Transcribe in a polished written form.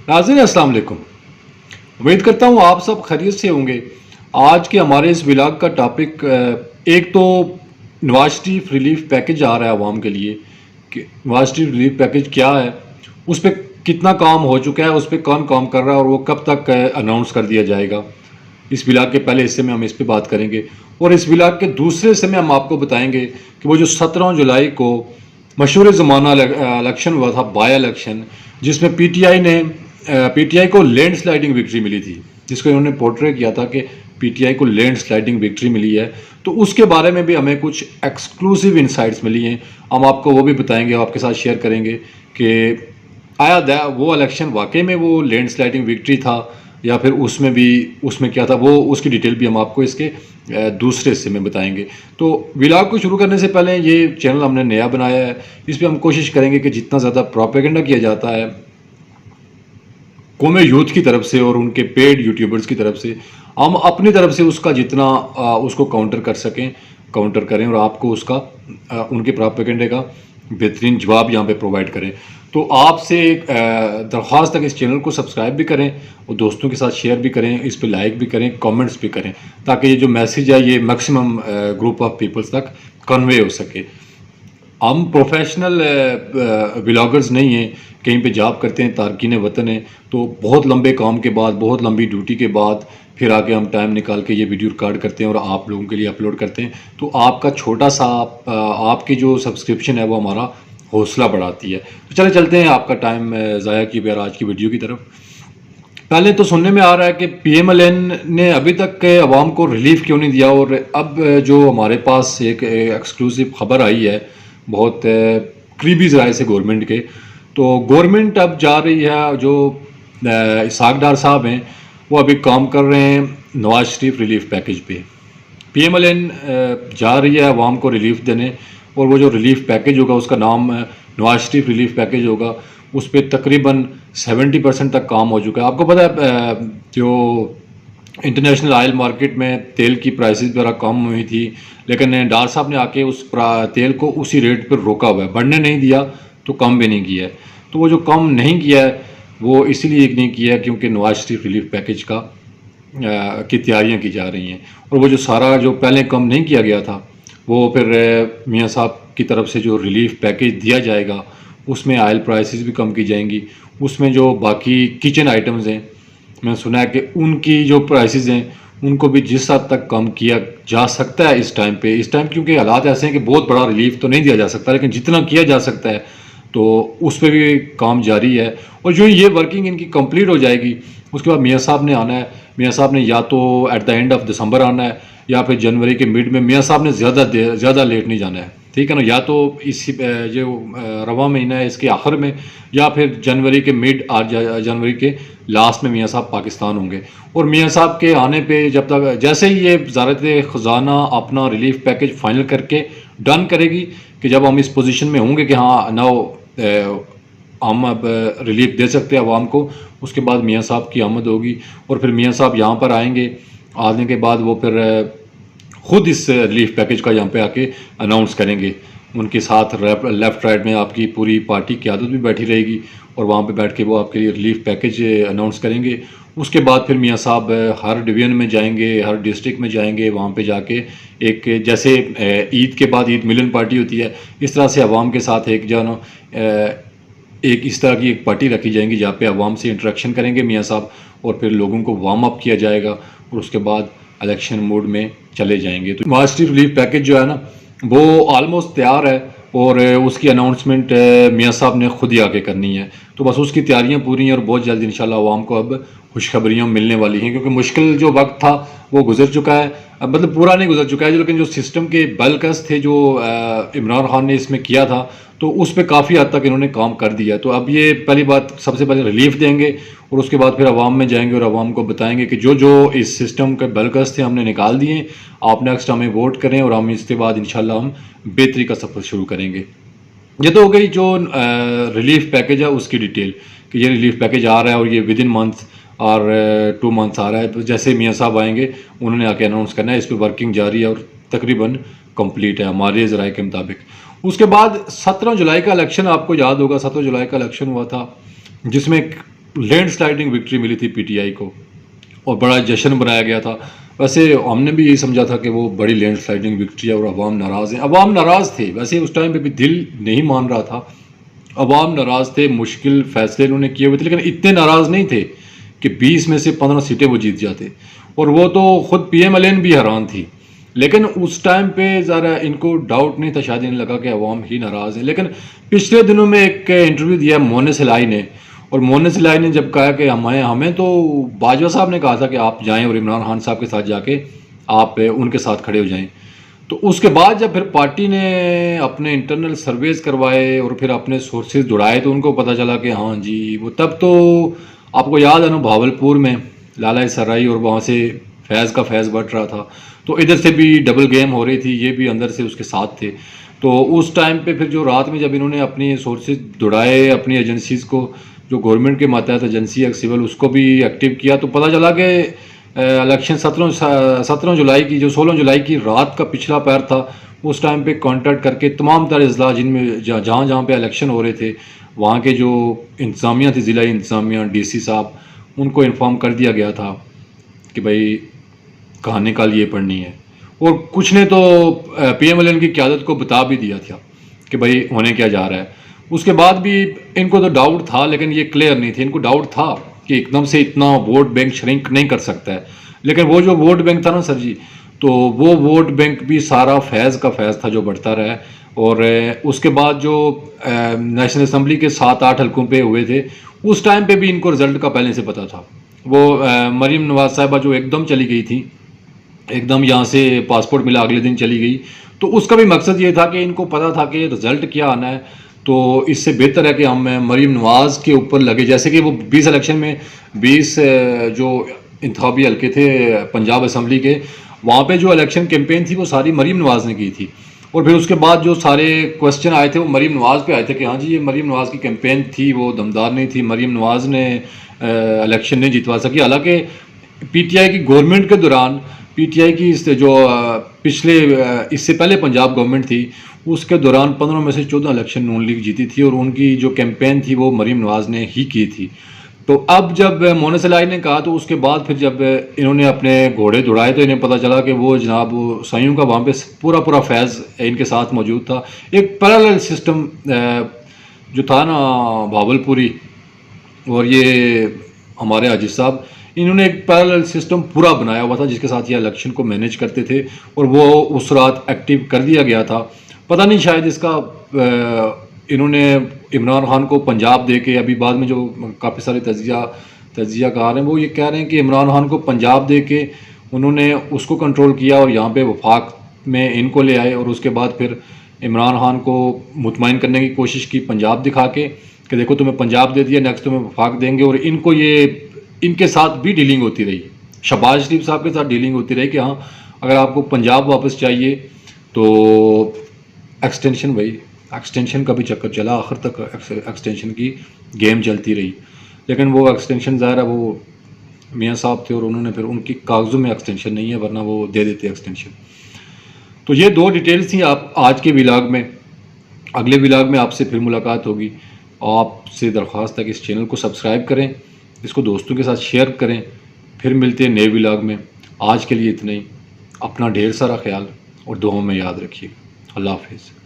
नाज़रीन अस्सलाम वालेकुम। उम्मीद करता हूँ आप सब खैरियत से होंगे। आज के हमारे इस व्लॉग का टॉपिक एक तो नवाज शरीफ रिलीफ पैकेज आ रहा है आवाम के लिए कि नवाज शरीफ रिलीफ पैकेज क्या है, उस पर कितना काम हो चुका है, उस पर कौन काम कर रहा है और वो कब तक अनाउंस कर दिया जाएगा। इस व्लॉग के पहले हिस्से में हम इस पर बात करेंगे और इस व्लॉग के दूसरे हिस्से में हम आपको बताएंगे कि वो जो 17 जुलाई को मशहूर ज़माना इलेक्शन हुआ था, बाय इलेक्शन, जिसमें पीटीआई को लैंड स्लाइडिंग विक्ट्री मिली थी, जिसको इन्होंने पोर्ट्रे किया था कि पीटीआई को लैंड स्लाइडिंग विक्ट्री मिली है। तो उसके बारे में भी हमें कुछ एक्सक्लूसिव इंसाइट्स मिली हैं, हम आपको वो भी बताएंगे, आपके साथ शेयर करेंगे कि आया वो इलेक्शन वाकई में वो लैंड स्लाइडिंग विक्ट्री था या फिर उसमें क्या था, वो उसकी डिटेल भी हम आपको इसके दूसरे हिस्से में बताएंगे। तो व्लॉग को शुरू करने से पहले, ये चैनल हमने नया बनाया है, इस पर हम कोशिश करेंगे कि जितना ज़्यादा प्रोपेगेंडा किया जाता है कौमी यूथ की तरफ से और उनके पेड यूट्यूबर्स की तरफ से, हम अपनी तरफ से उसका जितना उसको काउंटर कर सकें काउंटर करें और आपको उसका उनके प्रोपेगेंडे का बेहतरीन जवाब यहाँ पे प्रोवाइड करें। तो आपसे एक दरख्वास्त है कि इस चैनल को सब्सक्राइब भी करें और दोस्तों के साथ शेयर भी करें, इस पर लाइक भी करें, कमेंट्स भी करें, ताकि ये जो मैसेज है ये मैक्सिमम ग्रुप ऑफ पीपल्स तक कन्वे हो सके। हम प्रोफेशनल व्लॉगर्स नहीं हैं, कहीं पे जॉब करते हैं, तारकीन वतन है, तो बहुत लंबे काम के बाद, बहुत लंबी ड्यूटी के बाद फिर आके हम टाइम निकाल के ये वीडियो रिकॉर्ड करते हैं और आप लोगों के लिए अपलोड करते हैं। तो आपका छोटा सा आपकी जो सब्सक्रिप्शन है वो हमारा हौसला बढ़ाती है। तो चले चलते हैं आपका टाइम ज़ाया किए बगैर आज की वीडियो की तरफ। पहले तो सुनने में आ रहा है कि पीएमएलएन ने अभी तक के अवाम को रिलीफ क्यों नहीं दिया, और अब जो हमारे पास एक एक्सक्लूसिव खबर आई है बहुत करीबी ज़राए से गवर्नमेंट के, तो गवर्नमेंट अब जा रही है, जो इसहाक डार साहब हैं वो अभी काम कर रहे हैं नवाज शरीफ रिलीफ पैकेज पे। पीएमएलएन जा रही है अवाम को रिलीफ देने, और वो जो रिलीफ पैकेज होगा उसका नाम नवाज शरीफ रिलीफ पैकेज होगा। उस पर तकरीबन 70% तक काम हो चुका है। आपको पता है जो इंटरनेशनल ऑयल मार्केट में तेल की प्राइसेस वगैरह कम हुई थी, लेकिन डार साहब ने आके उस तेल को उसी रेट पर रोका हुआ है, बढ़ने नहीं दिया तो कम भी नहीं किया है। तो वो जो कम नहीं किया है वो इसीलिए नहीं किया है क्योंकि नवाज शरीफ रिलीफ पैकेज की तैयारियां की जा रही हैं, और वो जो सारा जो पहले कम नहीं किया गया था वो फिर मियाँ साहब की तरफ से जो रिलीफ पैकेज दिया जाएगा उसमें ऑयल प्राइसेस भी कम की जाएंगी। उसमें जो बाकी किचन आइटम्स हैं, मैंने सुना है कि उनकी जो प्राइसेस हैं उनको भी जिस हद तक कम किया जा सकता है इस टाइम क्योंकि हालात ऐसे हैं कि बहुत बड़ा रिलीफ तो नहीं दिया जा सकता, लेकिन जितना किया जा सकता है तो उस पर भी काम जारी है। और जो ये वर्किंग इनकी कंप्लीट हो जाएगी उसके बाद मियाँ साहब ने आना है। मियाँ साहब ने या तो at the end of December आना है या फिर जनवरी के मिड में। मियाँ साहब ने ज़्यादा लेट नहीं जाना है, ठीक है ना, या तो इसी जो रवा महीना है इसके आखिर में या फिर जनवरी के मिड और जनवरी के लास्ट में मियाँ साहब पाकिस्तान होंगे। और मियाँ साहब के आने पे जब तक जैसे ही ये वजारत ख़जाना अपना रिलीफ पैकेज फाइनल करके डन करेगी कि जब हम इस पोजीशन में होंगे कि हाँ नाउ हम अब रिलीफ दे सकते हैं आवाम को, उसके बाद मियाँ साहब की आमद होगी और फिर मियाँ साहब यहाँ पर आएंगे। आने के बाद वो फिर ख़ुद इस रिलीफ पैकेज का यहाँ पे आके अनाउंस करेंगे। उनके साथ लेफ़्ट राइट में आपकी पूरी पार्टी की क़यादत भी बैठी रहेगी और वहाँ पे बैठ के वो आपके लिए रिलीफ पैकेज अनाउंस करेंगे। उसके बाद फिर मियाँ साहब हर डिवीज़न में जाएंगे, हर डिस्ट्रिक्ट में जाएंगे, वहाँ पे जाके एक जैसे ईद के बाद ईद मिलन पार्टी होती है, इस तरह से अवाम के साथ एक इस तरह की एक पार्टी रखी जाएंगी जहाँ पे अवाम से इंटरेक्शन करेंगे मियाँ साहब, और फिर लोगों को वार्म अप किया जाएगा और उसके बाद इलेक्शन मोड में चले जाएंगे। तो नवाज शरीफ रिलीफ पैकेज जो है ना वो ऑलमोस्ट तैयार है और उसकी अनाउंसमेंट मियाँ साहब ने खुद ही आके करनी है। तो बस उसकी तैयारियां पूरी हैं और बहुत जल्द इंशाल्लाह आवाम को अब खुशखबरियाँ मिलने वाली हैं, क्योंकि मुश्किल जो वक्त था वो गुजर चुका है, मतलब पूरा नहीं गुजर चुका है, लेकिन जो सिस्टम के बलकस थे जो इमरान खान ने इसमें किया था तो उस पर काफ़ी हद तक इन्होंने काम कर दिया। तो अब ये पहली बात, सबसे पहले रिलीफ देंगे और उसके बाद फिर आवाम में जाएंगे और आवाम को बताएंगे कि जो जो इस सिस्टम के बलकस थे हमने निकाल दिए, आप नेक्स्ट हमें वोट करें और हम इसके बाद इंशाल्लाह हम बेहतरी का सफ़र शुरू करेंगे। ये तो हो गई जो रिलीफ पैकेज है उसकी डिटेल कि ये रिलीफ पैकेज आ रहा है और ये विद इन मंथ और 2 मंथ्स आ रहा है। जैसे मियाँ साहब आएंगे उन्होंने आके अनाउंस करना है, इस पर वर्किंग जारी है और तकरीबन कंप्लीट है हमारे ज़राए के मुताबिक। उसके बाद 17 जुलाई का इलेक्शन, आपको याद होगा 17 जुलाई का इलेक्शन हुआ था जिसमें लैंडस्लाइडिंग विक्ट्री मिली थी पीटीआई को और बड़ा जश्न बनाया गया था। वैसे हमने भी यही समझा था कि वो बड़ी लैंडस्लाइडिंग विक्ट्री है और अवाम नाराज़ हैं। अवाम नाराज़ थे, वैसे उस टाइम पे भी दिल नहीं मान रहा था, अवाम नाराज़ थे, मुश्किल फ़ैसले उन्होंने किए हुए थे, लेकिन इतने नाराज़ नहीं थे कि 20 में से 15 सीटें वो जीत जाते। और वो तो ख़ुद PMLN भी हैरान थी, लेकिन उस टाइम पे ज़रा इनको डाउट नहीं था, शायद इन्हें लगा कि अवाम ही नाराज़ है। लेकिन पिछले दिनों में एक इंटरव्यू दिया मोनिस इलाही ने, और मोनिस इलाही ने जब कहा कि हमें तो बाजवा साहब ने कहा था कि आप जाएं और इमरान खान साहब के साथ जाके आप उनके साथ खड़े हो जाएं, तो उसके बाद जब फिर पार्टी ने अपने इंटरनल सर्वेज करवाए और फिर अपने सोर्सेज जुड़ाए तो उनको पता चला कि हाँ जी, वो तब तो आपको याद है ना, भावलपुर में लाला सराई और वहाँ से फैज़ का फैज़ बढ़ रहा था, तो इधर से भी डबल गेम हो रही थी, ये भी अंदर से उसके साथ थे। तो उस टाइम पे फिर जो रात में जब इन्होंने अपनी सोर्सेज जुड़ाए, अपनी एजेंसीज़ को, जो गवर्नमेंट के मातहत एजेंसी है सिविल, उसको भी एक्टिव किया, तो पता चला कि इलेक्शन 17 जुलाई की, जो 16 जुलाई की रात का पिछला पैर था, उस टाइम पे कॉन्टैक्ट करके तमाम तरह अजला जिनमें जहाँ जहाँ पे इलेक्शन हो रहे थे, वहाँ के जो इंतज़ामिया थी, ज़िला इंतज़ामिया, DC साहब, उनको इन्फॉर्म कर दिया गया था कि भाई कहानी काल ये पढ़नी है। और कुछ ने तो PMLN की क़यादत को बता भी दिया था कि भाई होने क्या जा रहा है। उसके बाद भी इनको तो डाउट था, लेकिन ये क्लियर नहीं थे। इनको डाउट था कि एकदम से इतना वोट बैंक श्रिंक नहीं कर सकता है, लेकिन वो जो वोट बैंक था ना सर जी, तो वो वोट बैंक भी सारा फैज़ का फैज़ था जो बढ़ता रहा। और उसके बाद जो नेशनल असम्बली के 7-8 हलकों पे हुए थे, उस टाइम पे भी इनको रिज़ल्ट का पहले से पता था। वो मरीम नवाज़ साहिबा जो एकदम चली गई थी, एकदम यहाँ से पासपोर्ट मिला अगले दिन चली गई, तो उसका भी मकसद ये था कि इनको पता था कि रिज़ल्ट क्या आना है, तो इससे बेहतर है कि हम मरीम नवाज़ के ऊपर लगे। जैसे कि वो 20 इलेक्शन में 20 जो इंतखाबी हल्के थे पंजाब असम्बली के, वहाँ पे जो इलेक्शन कैंपेन थी वो सारी मरीम नवाज़ ने की थी। और फिर उसके बाद जो सारे क्वेश्चन आए थे वो मरीम नवाज़ पे आए थे कि हाँ जी, ये मरीम नवाज़ की कैंपेन थी, वो दमदार नहीं थी, मरीम नवाज़ ने इलेक्शन नहीं जितवा सकी। हालांकि PTI की गवर्नमेंट के दौरान, PTI की जो पिछले इससे पहले पंजाब गवर्नमेंट थी, उसके दौरान 15 में से 14 इलेक्शन नून लीग जीती थी, और उनकी जो कैंपेन थी वो मरीम नवाज़ ने ही की थी। तो अब जब मोनिस इलाही ने कहा, तो उसके बाद फिर जब इन्होंने अपने घोड़े दौड़ाए तो इन्हें पता चला कि वो जनाब साइयों का वहाँ पे पूरा फैज़ इनके साथ मौजूद था। एक पैरेलल सिस्टम जो था ना भावलपुरी, और ये हमारे हाजी साहब, इन्होंने एक पैरेलल सिस्टम पूरा बनाया हुआ था जिसके साथ ये इलेक्शन को मैनेज करते थे, और वो उस रात एक्टिव कर दिया गया था। पता नहीं, शायद इसका इन्होंने इमरान खान को पंजाब दे के, अभी बाद में जो काफ़ी सारे तजियाकार हैं वो ये कह रहे हैं कि इमरान खान को पंजाब दे के उन्होंने उसको कंट्रोल किया और यहाँ पे वफाक में इनको ले आए, और उसके बाद फिर इमरान खान को मुतमईन करने की कोशिश की पंजाब दिखा के कि देखो तुम्हें पंजाब दे दिया, नेक्स्ट तुम्हें वफाक देंगे। और इनको ये इनके साथ भी डीलिंग होती रही, शहबाज शरीफ साहब के साथ डीलिंग होती रही कि हाँ, अगर आपको पंजाब वापस चाहिए तो एक्सटेंशन, भाई एक्सटेंशन का भी चक्कर चला, आखिर तक एक्सटेंशन की गेम चलती रही। लेकिन वो एक्सटेंशन ज़ाहिर है वो मियाँ साहब थे और उन्होंने फिर, उनकी कागज़ों में एक्सटेंशन नहीं है, वरना वो दे देते एक्सटेंशन। तो ये 2 डिटेल्स थी आप आज के व्लॉग में। अगले व्लॉग में आपसे फिर मुलाकात होगी। आपसे दरख्वास्त है कि इस चैनल को सब्सक्राइब करें, इसको दोस्तों के साथ शेयर करें। फिर मिलते हैं नए व्लॉग में। आज के लिए इतना ही। अपना ढेर सारा ख्याल और दुआओं में याद रखिए। अल्लाह हाफिज़।